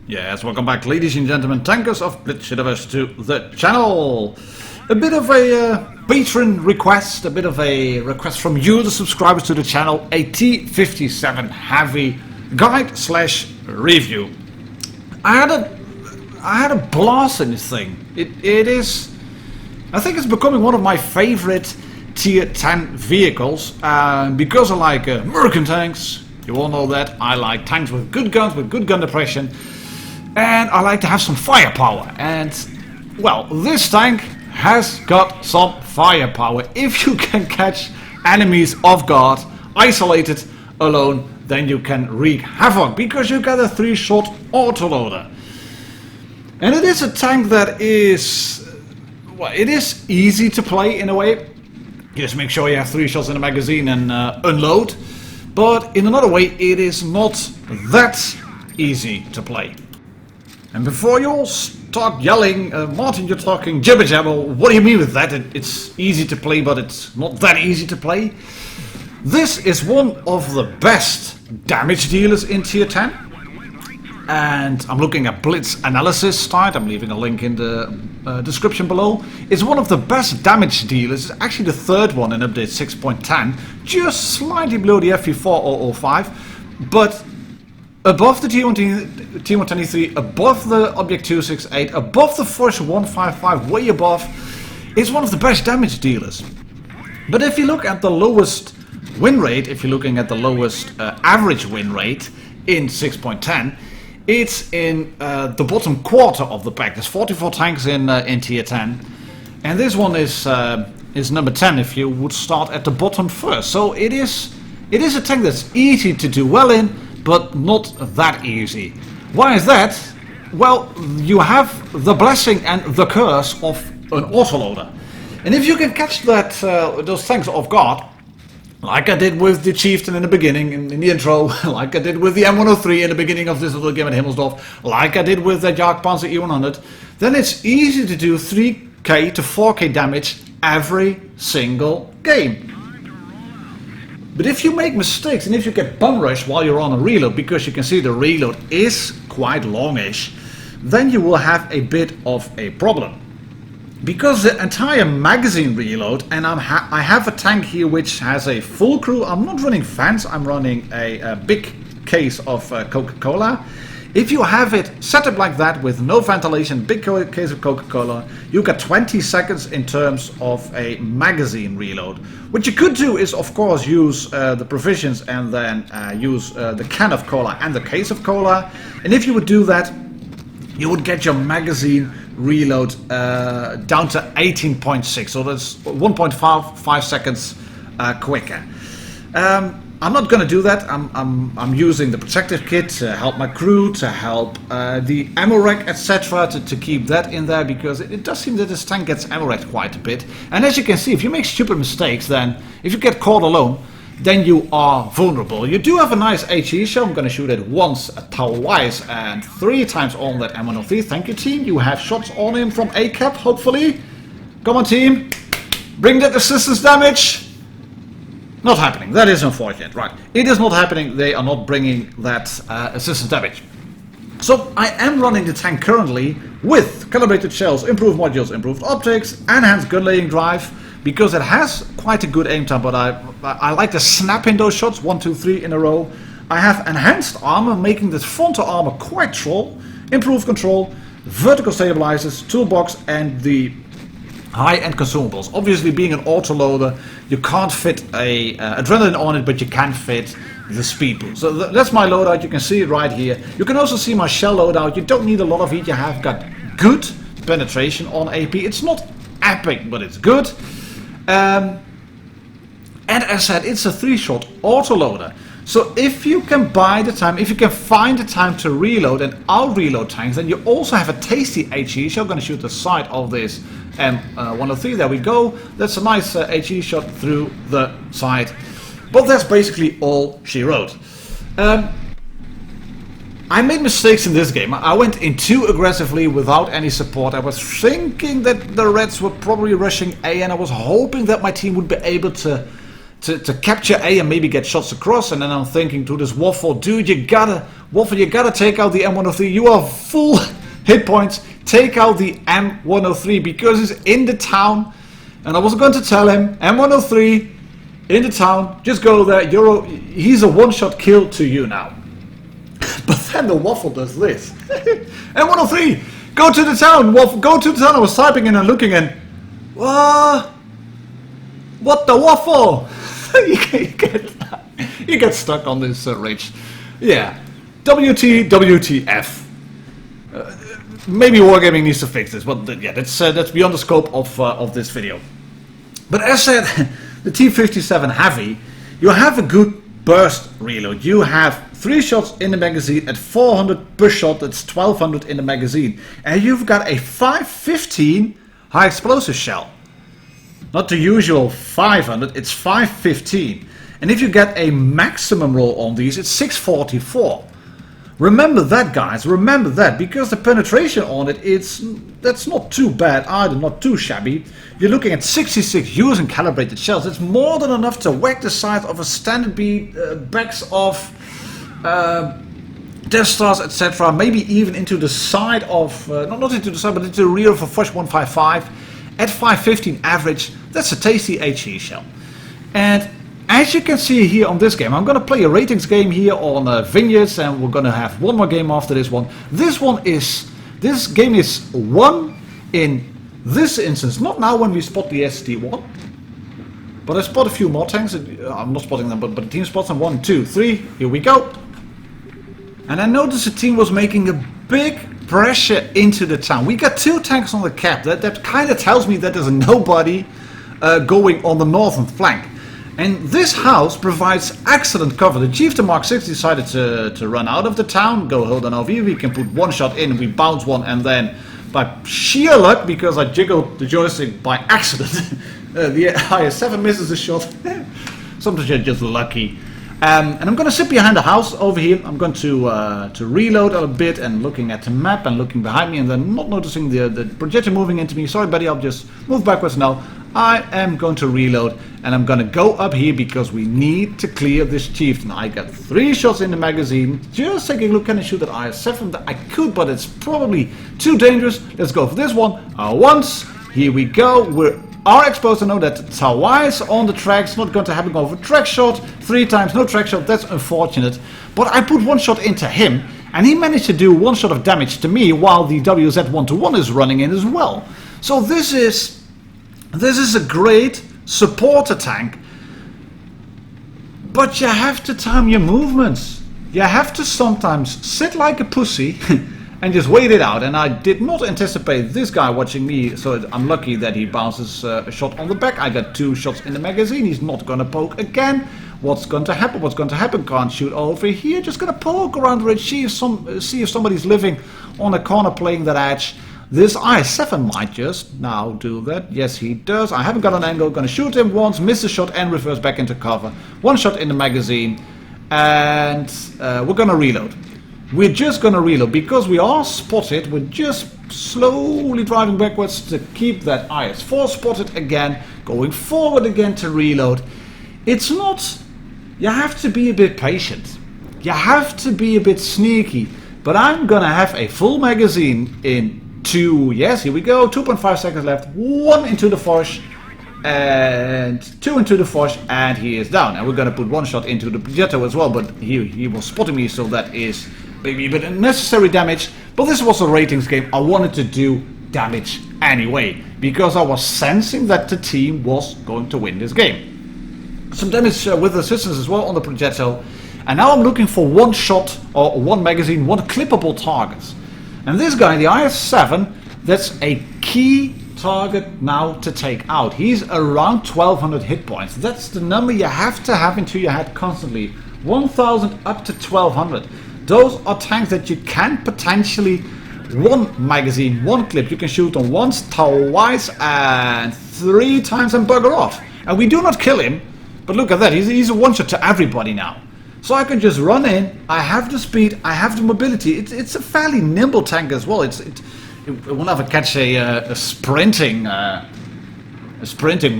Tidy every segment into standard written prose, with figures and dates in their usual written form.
Yes, welcome back, ladies and gentlemen, tankers of Blitz Universe, to the channel. A bit of a patron request, a bit of a request from you, the subscribers to the channel, a T57 heavy guide slash review. I had a blast in this thing. It is, I think it's becoming one of my favorite tier 10 vehicles, because I like American tanks. You all know that. I like tanks with good guns, with good gun depression. And I like to have some firepower, and well, this tank has got some firepower. If you can catch enemies off guard, isolated, alone, then you can wreak havoc, because you got a 3-shot autoloader. And it is a tank that is, well, it is easy to play in a way. You just make sure you have 3 shots in the magazine and unload. But in another way, it is not that easy to play. And before you all start yelling, Martin, you're talking jibber jabber, what do you mean with that? It's easy to play, but it's not that easy to play. This is one of the best damage dealers in tier 10. And I'm looking at Blitz analysis site, I'm leaving a link in the description below. It's one of the best damage dealers, it's actually the third one in update 6.10, just slightly below the FV4005, but above the T123, above the Object 268, above the Force 155, way above. It's one of the best damage dealers. But if you look at the lowest win rate, if you're looking at the lowest average win rate in 6.10, it's in the bottom quarter of the pack. There's 44 tanks in tier 10, and this one is number 10 if you would start at the bottom first. So it is a tank that's easy to do well in, but not that easy. Why is that? Well, you have the blessing and the curse of an autoloader. And if you can catch that those tanks off guard, like I did with the Chieftain in the beginning, in the intro, like I did with the M103 in the beginning of this little game at Himmelsdorf, like I did with the Jagdpanzer E100, then it's easy to do 3k to 4k damage every single game. But if you make mistakes and if you get bum rushed while you're on a reload, because you can see the reload is quite longish, then you will have a bit of a problem. Because the entire magazine reload, and I have a tank here which has a full crew. I'm not running fans, I'm running a big case of Coca-Cola. If you have it set up like that with no ventilation, big case of Coca-Cola, you get 20 seconds in terms of a magazine reload. What you could do is, of course, use the provisions and then use the can of cola and the case of cola. And if you would do that, you would get your magazine reload down to 18.6, so that's 1.5 seconds quicker. I'm not going to do that. I'm using the protective kit to help my crew, to help the ammo rack, etc., to keep that in there, because it does seem that this tank gets ammo racked quite a bit. And as you can see, if you make stupid mistakes, then if you get caught alone, then you are vulnerable. You do have a nice HE shell. I'm going to shoot it once, twice, and 3 times on that M103. Thank you, team. You have shots on him from A-cap, hopefully. Come on, team. Bring that assistance damage. Not happening. That is unfortunate. Right. It is not happening. They are not bringing that assistance damage. So I am running the tank currently with calibrated shells, improved modules, improved optics, enhanced gun laying drive, because it has quite a good aim time, but I like to snap in those shots, 1, 2, 3 in a row. I have enhanced armor, making the frontal armor quite troll, improved control, vertical stabilizers, toolbox, and the high-end consumables. Obviously, being an autoloader, you can't fit a adrenaline on it, but you can fit the speed boost. So that's my loadout. You can see it right here. You can also see my shell loadout. You don't need a lot of it. You have got good penetration on AP. It's not epic, but it's good. And as I said, it's a 3-shot autoloader. So if you can buy the time, if you can find the time to reload and out-reload tanks, then you also have a tasty HE shot. I'm going to shoot the side of this M103. There we go. That's a nice HE shot through the side. But that's basically all she wrote. I made mistakes in this game. I went in too aggressively without any support. I was thinking that the Reds were probably rushing A, and I was hoping that my team would be able to capture A and maybe get shots across. And then I'm thinking to this Waffle, dude, you gotta take out the M103. You are full hit points. Take out the M103 because he's in the town. And I was going to tell him, M103 in the town, just go there. He's a one-shot kill to you now. But then the Waffle does this. M103, go to the town, Waffle, go to the town. I was typing in and looking and... What the Waffle? you get stuck on this ridge. Yeah. WTF. Maybe Wargaming needs to fix this, but yeah, that's beyond the scope of this video. But as said, the T57 Heavy, you have a good burst reload. You have 3 shots in the magazine at 400 per shot. That's 1200 in the magazine, and you've got a 515 high explosive shell. Not the usual 500, it's 515. And if you get a maximum roll on these, it's 644. Remember that, guys, remember that, because the penetration on it, that's not too bad either, not too shabby. You're looking at 66 using calibrated shells. It's more than enough to whack the side of a standard B, backs of Death Stars, etc. Maybe even into the side of, not into the side, but into the rear of a Foch 155 at 515 average. That's a tasty HE shell. And as you can see here on this game, I'm going to play a ratings game here on Vineyards, and we're going to have one more game after this one. This game is 1 in this instance, not now when we spot the ST1, but I spot a few more tanks. I'm not spotting them, but the team spots them. 1, 2, 3, here we go. And I noticed the team was making a big pressure into the town. We got 2 tanks on the cap. That kind of tells me that there's nobody going on the northern flank. And this house provides excellent cover. The Chieftain Mark 6 decided to run out of the town, go hold an OV. We can put 1 shot in, we bounce 1, and then by sheer luck, because I jiggled the joystick by accident, the IS-7 misses a shot. Sometimes you're just lucky. And I'm going to sit behind the house over here. I'm going to reload a bit and looking at the map and looking behind me and then not noticing the projector moving into me. Sorry buddy, I'll just move backwards now. I am going to reload and I'm going to go up here because we need to clear this chieftain. I got 3 shots in the magazine. Just taking a look, can I shoot that IS-7? I could, but it's probably too dangerous. Let's go for this one. Once. Here we go. We are exposed to know that twice on the tracks. Not going to happen over track shot. 3 times no track shot. That's unfortunate. But I put 1 shot into him and he managed to do 1 shot of damage to me while the WZ-121 is running in as well. So this is a great supporter tank, but you have to time your movements. You have to sometimes sit like a pussy and just wait it out. And I did not anticipate this guy watching me, so I'm lucky that he bounces a shot on the back. I got 2 shots in the magazine. He's not going to poke again. What's going to happen? What's going to happen? Can't shoot over here. Just going to poke around the ridge, see if somebody's living on a corner playing that edge. This IS-7 might just now do that. Yes, he does. I haven't got an angle. Going to shoot him once, miss the shot, and reverse back into cover. 1 shot in the magazine, and we're going to reload. We're just going to reload because we are spotted. We're just slowly driving backwards to keep that IS-4 spotted again. Going forward again to reload. It's not... You have to be a bit patient. You have to be a bit sneaky. But I'm going to have a full magazine in 2, yes, here we go, 2.5 seconds left, 1 into the Foch, and 2 into the Foch, and he is down. And we're going to put 1 shot into the projector as well, but he was spotting me, so that is maybe a bit unnecessary damage. But this was a ratings game. I wanted to do damage anyway, because I was sensing that the team was going to win this game. Some damage with assistance as well on the projectile. And now I'm looking for 1 shot, or 1 magazine, 1 clippable target. And this guy, the IS-7, that's a key target now to take out. He's around 1200 hit points. That's the number you have to have into your head constantly. 1000 up to 1200. Those are tanks that you can potentially 1 magazine, 1 clip. You can shoot them once, twice, and 3 times and bugger off. And we do not kill him, but look at that. He's a 1 shot to everybody now. So I can just run in, I have the speed, I have the mobility. It's a fairly nimble tank as well. It will never catch a sprinting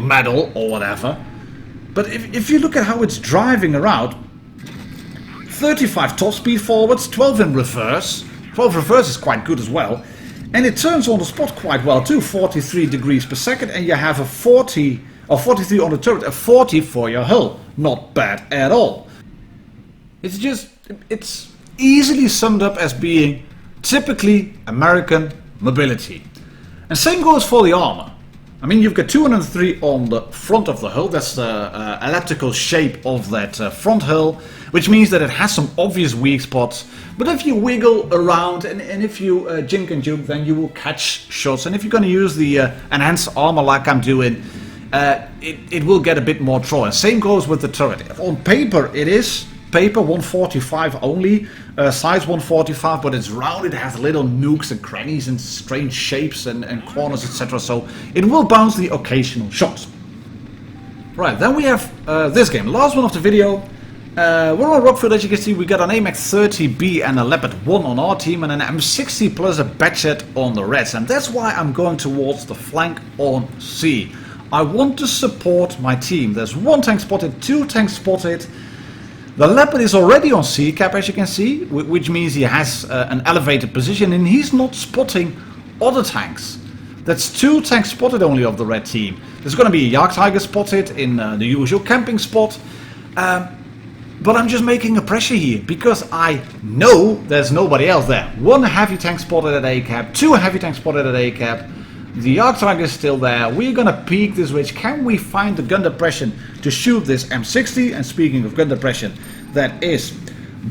medal or whatever. But if you look at how it's driving around, 35 top speed forwards, 12 in reverse. 12 reverse is quite good as well. And it turns on the spot quite well too, 43 degrees per second, and you have a 40 or 43 on the turret, a 40 for your hull. Not bad at all. It's easily summed up as being typically American mobility. And same goes for the armor. I mean, you've got 203 on the front of the hull. That's the elliptical shape of that front hull, which means that it has some obvious weak spots. But if you wiggle around and if you jink and juke, then you will catch shots. And if you're going to use the enhanced armor like I'm doing, it will get a bit more troll. And same goes with the turret. On paper, it is paper 145 only, size 145, but it's round. It has little nooks and crannies and strange shapes and corners, etc. So it will bounce the occasional shots. Right, then we have this game, last one of the video. We're on Rockfield, as you can see. We got an AMAC 30B and a Leopard 1 on our team, and an M60 plus a Batchet on the Reds. And that's why I'm going towards the flank on C. I want to support my team. There's 1 tank spotted, 2 tanks spotted. The Leopard is already on C cap, as you can see, which means he has an elevated position, and he's not spotting other tanks. That's 2 tanks spotted only of the red team. There's going to be a Jagdtiger spotted in the usual camping spot. But I'm just making a pressure here, because I know there's nobody else there. 1 heavy tank spotted at A cap, 2 heavy tanks spotted at A cap. The Jagdtiger is still there. We're gonna peek this ridge. Can we find the gun depression to shoot this M60? And speaking of gun depression, that is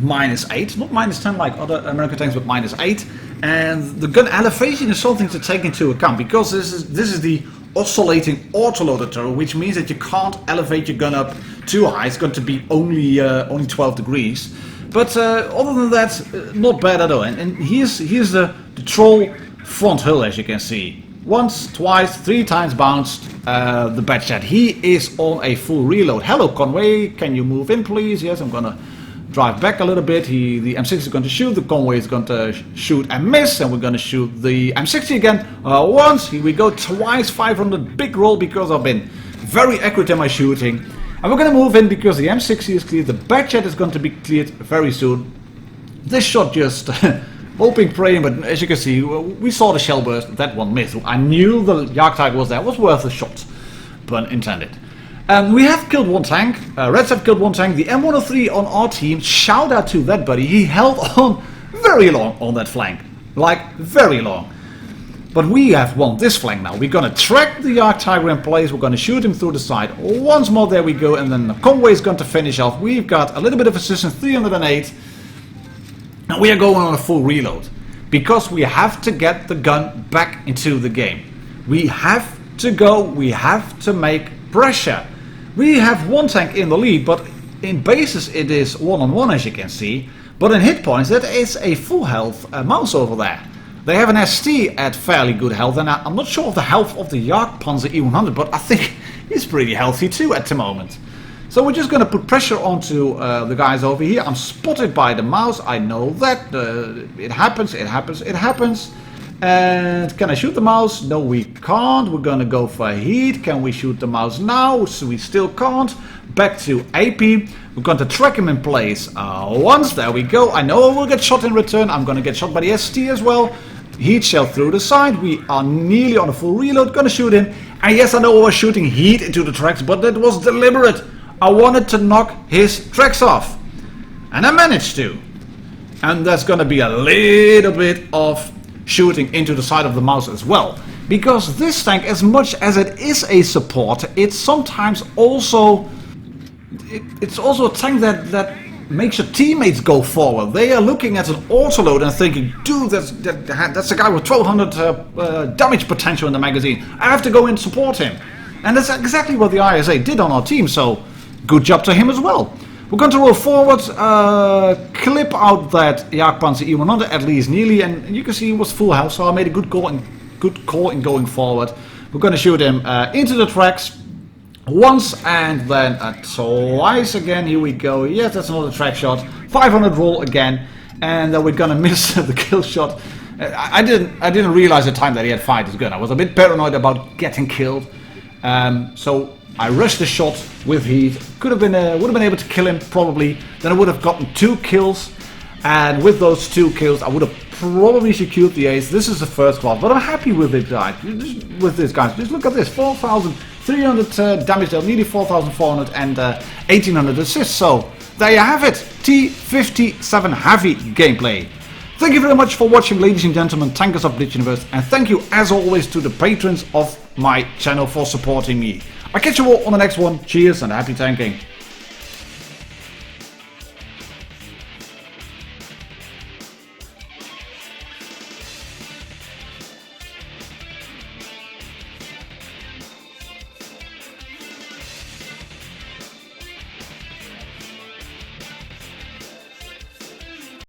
-8, not -10 like other American tanks, but -8. And the gun elevation is something to take into account, because this is the oscillating autoloader turret, which means that you can't elevate your gun up too high. It's going to be only 12 degrees. But other than that, not bad at all. And here's the troll front hull, as you can see. Once, twice, 3 times bounced the Batchet. He is on a full reload. Hello Conway, can you move in please? Yes, I'm gonna drive back a little bit. The M60 is going to shoot, the Conway is going to shoot and miss, and we're going to shoot the M60 again. Once, here we go, twice, 500, big roll, because I've been very accurate in my shooting. And we're going to move in because the M60 is cleared, the Batchet is going to be cleared very soon. This shot just hoping, praying, but as you can see, we saw the shell burst, that one missed. I knew the Jagdtiger was there, it was worth a shot, pun intended. We have killed 1 tank, Reds have killed 1 tank, the M103 on our team, shout out to that buddy, he held on very long on that flank, like very long. But we have won this flank now. We're going to track the Jagdtiger in place, we're going to shoot him through the side, once more there we go, and then the Conway is going to finish off. We've got a little bit of assistance, 308, and we are going on a full reload, because we have to get the gun back into the game. We have to go, we have to make pressure. We have 1 tank in the lead, but in bases it is 1-on-1, as you can see. But in hit points, that is a full health mouse over there. They have an ST at fairly good health, and I'm not sure of the health of the Jagdpanzer E100, but I think he's pretty healthy too at the moment. So we're just going to put pressure onto the guys over here. I'm spotted by the mouse, I know that. It happens, it happens, it happens. And can I shoot the mouse? No, we can't. We're going to go for heat. Can we shoot the mouse now? So we still can't. Back to AP. We're going to track him in place once. There we go. I know I will get shot in return. I'm going to get shot by the ST as well. Heat shell through the side. We are nearly on a full reload. Going to shoot him. And yes, I know I was shooting heat into the tracks, but that was deliberate. I wanted to knock his tracks off. And I managed to. And there's going to be a little bit of shooting into the side of the mouse as well, because this tank, as much as it is a support, it's sometimes also it's also a tank that makes your teammates go forward. They are looking at an autoload and thinking, dude, that's a guy with 1200 damage potential in the magazine, I have to go and support him. And that's exactly what the ISA did on our team, so good job to him as well. We're going to roll forward, clip out that Jagdpanzer E100, at least nearly, and you can see it was full health, so I made a good call in going forward. We're going to shoot him into the tracks. once and then twice again. Here we go. Yes, that's another track shot. 500 roll again, and we're gonna miss the kill shot. I didn't realize the time that he had fired his gun. I was a bit paranoid about getting killed, so I rushed the shot with heat. Would have been able to kill him probably. Then I would have gotten 2 kills, and with those 2 kills, I would have probably secured the ace. This is the first class, but I'm happy with it, guys. With this, guys, just look at this: 4,300 damage dealt, nearly 4,400, and 1,800 assists. So there you have it, T57 heavy gameplay. Thank you very much for watching, ladies and gentlemen, tankers of Blitz Universe, and thank you as always to the patrons of my channel for supporting me. I'll catch you all on the next one. Cheers and happy tanking.